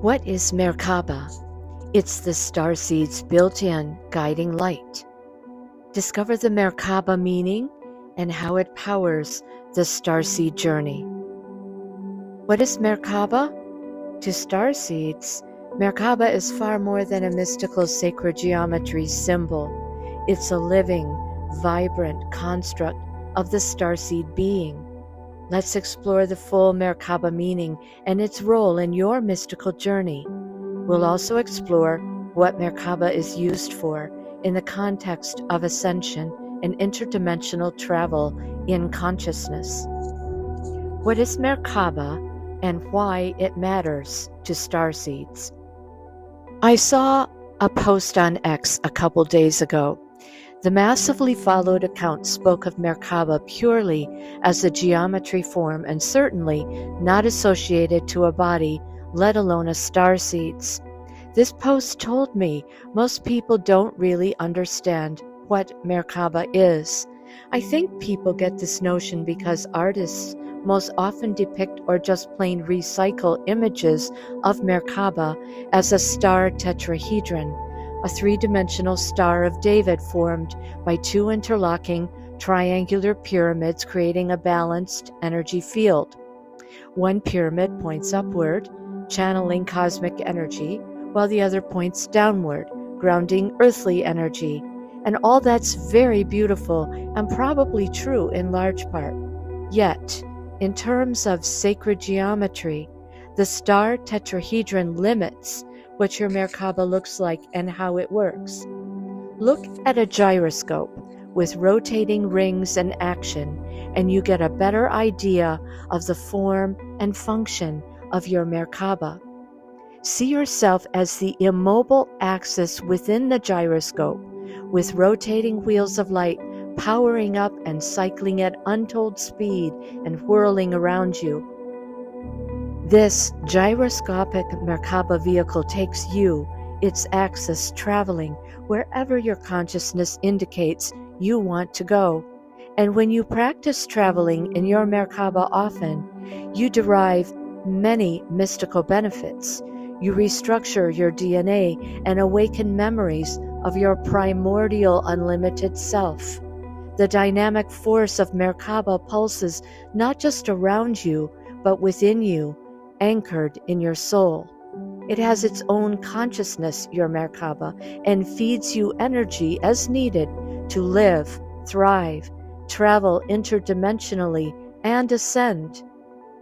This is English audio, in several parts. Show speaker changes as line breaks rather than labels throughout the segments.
What is Merkabah? It's the Starseed's built-in guiding light. Discover the Merkabah meaning and how it powers the Starseed journey. What is Merkabah? To Starseeds, Merkabah is far more than a mystical sacred geometry symbol. It's a living, vibrant construct of the Starseed being. Let's explore the full Merkabah meaning and its role in your mystical journey. We'll also explore what Merkabah is used for in the context of ascension and interdimensional travel in consciousness. What is Merkabah and why it matters to Starseeds? I saw a post on X a couple days ago. The massively followed account spoke of Merkabah purely as a geometry form and certainly not associated to a body, let alone a starseeds. This post told me most people don't really understand what Merkabah is. I think people get this notion because artists most often depict or just plain recycle images of Merkabah as a star tetrahedron, a three-dimensional Star of David formed by two interlocking triangular pyramids creating a balanced energy field. One pyramid points upward, channeling cosmic energy, while the other points downward, grounding earthly energy. And all that's very beautiful and probably true in large part. Yet, in terms of sacred geometry, the star tetrahedron limits what your Merkabah looks like and how it works. Look at a gyroscope with rotating rings and action, and you get a better idea of the form and function of your Merkabah. See yourself as the immobile axis within the gyroscope, with rotating wheels of light powering up and cycling at untold speed and whirling around you. This gyroscopic Merkabah vehicle takes you, its axis, traveling wherever your consciousness indicates you want to go. And when you practice traveling in your Merkabah often, you derive many mystical benefits. You restructure your DNA and awaken memories of your primordial unlimited self. The dynamic force of Merkabah pulses not just around you, but within you, anchored in your soul. It has its own consciousness, your Merkabah, and feeds you energy as needed to live, thrive, travel interdimensionally, and ascend.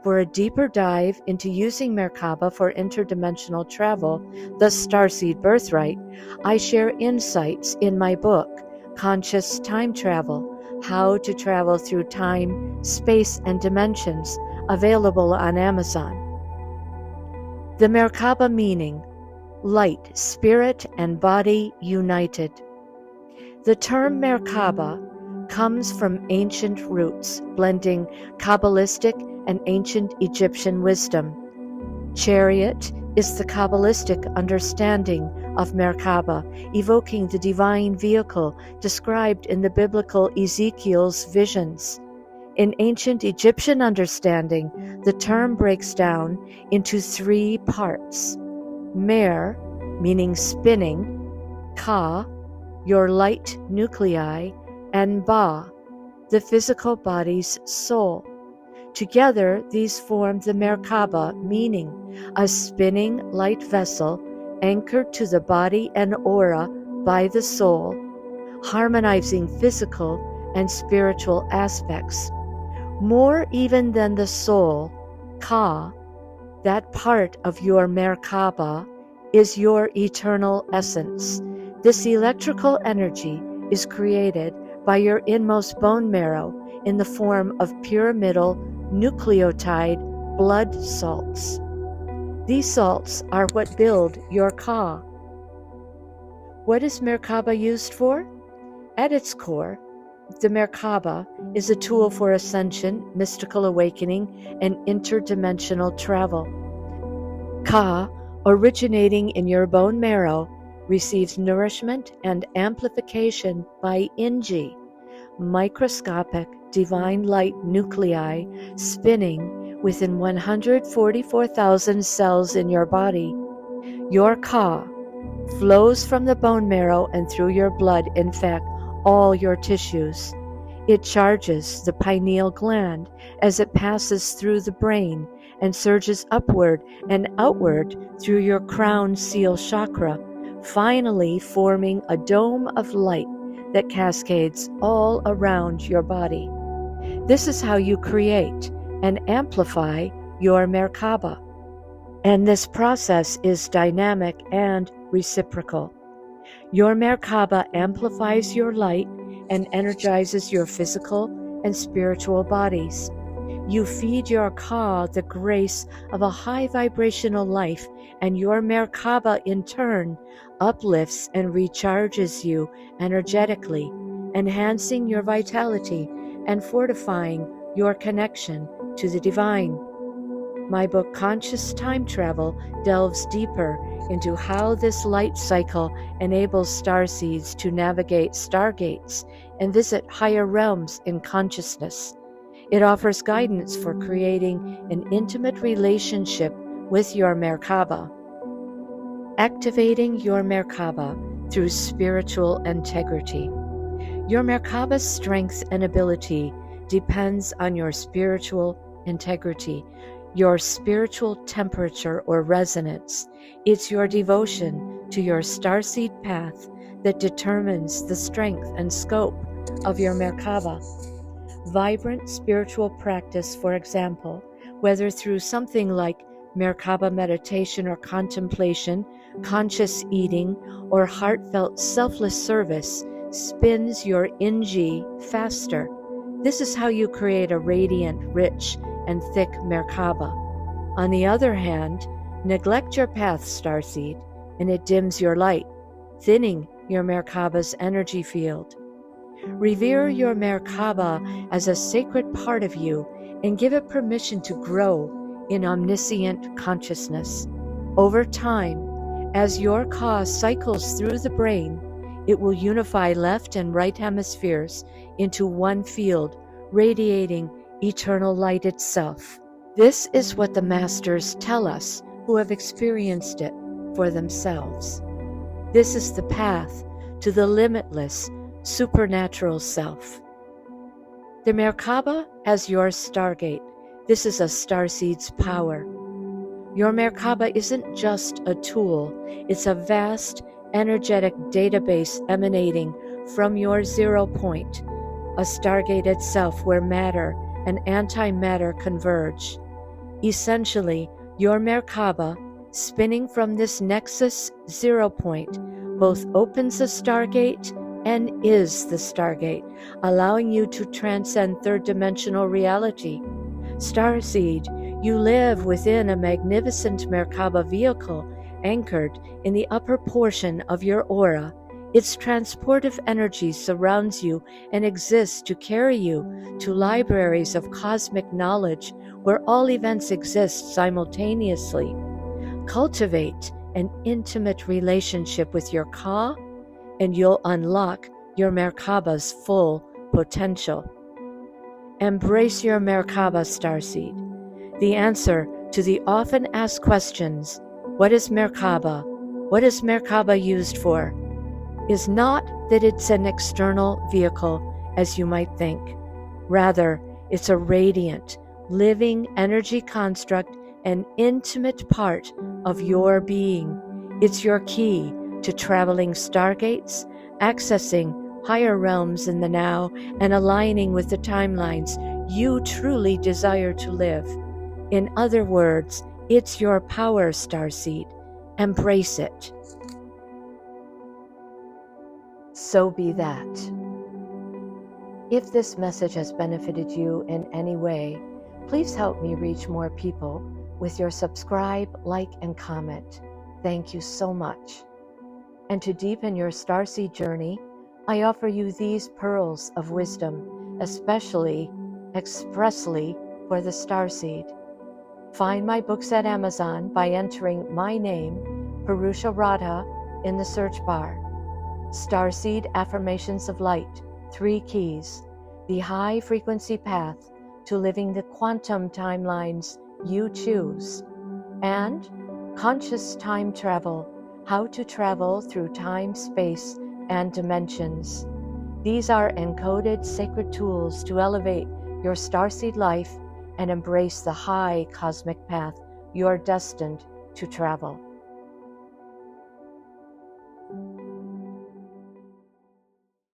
For a deeper dive into using Merkabah for interdimensional travel, the Starseed Birthright, I share insights in my book, Conscious Time Travel: How to Travel Through Time, Space, and Dimensions, available on Amazon. The Merkabah meaning: light, spirit, and body united. The term Merkabah comes from ancient roots, blending Kabbalistic and ancient Egyptian wisdom. Chariot is the Kabbalistic understanding of Merkabah, evoking the divine vehicle described in the biblical Ezekiel's visions. In ancient Egyptian understanding, the term breaks down into three parts: Mair, meaning spinning; Ka, your light nuclei; and Bah, the physical body's soul. Together, these form the Merkabah, meaning a spinning light vessel anchored to the body and aura by the soul, harmonizing physical and spiritual aspects. More even than the soul, Ka, that part of your Merkabah, is your eternal essence. This electrical energy is created by your inmost bone marrow in the form of pyramidal nucleotide blood salts. These salts are what build your Ka. What is Merkabah used for? At its core, the Merkabah is a tool for ascension, mystical awakening, and interdimensional travel. Ka, originating in your bone marrow, receives nourishment and amplification by Inji, microscopic divine light nuclei spinning within 144,000 cells in your body. Your Ka flows from the bone marrow and through your blood, in fact, all your tissues. It charges the pineal gland as it passes through the brain and surges upward and outward through your crown seal chakra, finally forming a dome of light that cascades all around your body. This is how you create and amplify your Merkabah. And this process is dynamic and reciprocal. Your Merkabah amplifies your light and energizes your physical and spiritual bodies. You feed your Ka the grace of a high vibrational life, and your Merkabah in turn uplifts and recharges you energetically, enhancing your vitality and fortifying your connection to the divine. My book, Conscious Time Travel, delves deeper into how this light cycle enables starseeds to navigate stargates and visit higher realms in consciousness. It offers guidance for creating an intimate relationship with your Merkabah. Activating your Merkabah through spiritual integrity. Your Merkabah's strength and ability depends on your spiritual integrity, your spiritual temperature or resonance. It's your devotion to your starseed path that determines the strength and scope of your Merkabah. Vibrant spiritual practice, for example, whether through something like Merkabah meditation or contemplation, conscious eating, or heartfelt selfless service, spins your Inji faster. This is how you create a radiant, rich, and thick Merkabah. On the other hand, neglect your path, starseed, and it dims your light, thinning your Merkabah's energy field. Revere your Merkabah as a sacred part of you and give it permission to grow in omniscient consciousness. Over time, as your Ka cycles through the brain, it will unify left and right hemispheres into one field, radiating eternal light itself. This is what the masters tell us who have experienced it for themselves. This is the path to the limitless, supernatural self. The Merkabah as your stargate. This is a starseed's power. Your Merkabah isn't just a tool, it's a vast, energetic database emanating from your 0 point, a stargate itself where matter and antimatter converge. Essentially, your Merkabah, spinning from this nexus 0 point, both opens a stargate and is the stargate, allowing you to transcend third-dimensional reality. Starseed, you live within a magnificent Merkabah vehicle anchored in the upper portion of your aura. Its transportive energy surrounds you and exists to carry you to libraries of cosmic knowledge where all events exist simultaneously. Cultivate an intimate relationship with your Ka, and you'll unlock your Merkabah's full potential. Embrace your Merkabah, starseed. The answer to the often asked questions, what is Merkabah? What is Merkabah used for? Is not that it's an external vehicle, as you might think. Rather, it's a radiant, living energy construct, an intimate part of your being. It's your key to traveling stargates, accessing higher realms in the now, and aligning with the timelines you truly desire to live. In other words, it's your power, starseed. Embrace it. So be that. If this message has benefited you in any way, please help me reach more people with your subscribe, like, and comment. Thank you so much. And to deepen your starseed journey, I offer you these pearls of wisdom, expressly for the starseed. Find my books at Amazon by entering my name, Purusha Radha, in the search bar. Starseed Affirmations of Light, 3 Keys, the high frequency path to living the quantum timelines you choose. And Conscious time travel, how to travel through time, space, and dimensions. These are encoded sacred tools to elevate your starseed life and embrace the high cosmic path you are destined to travel.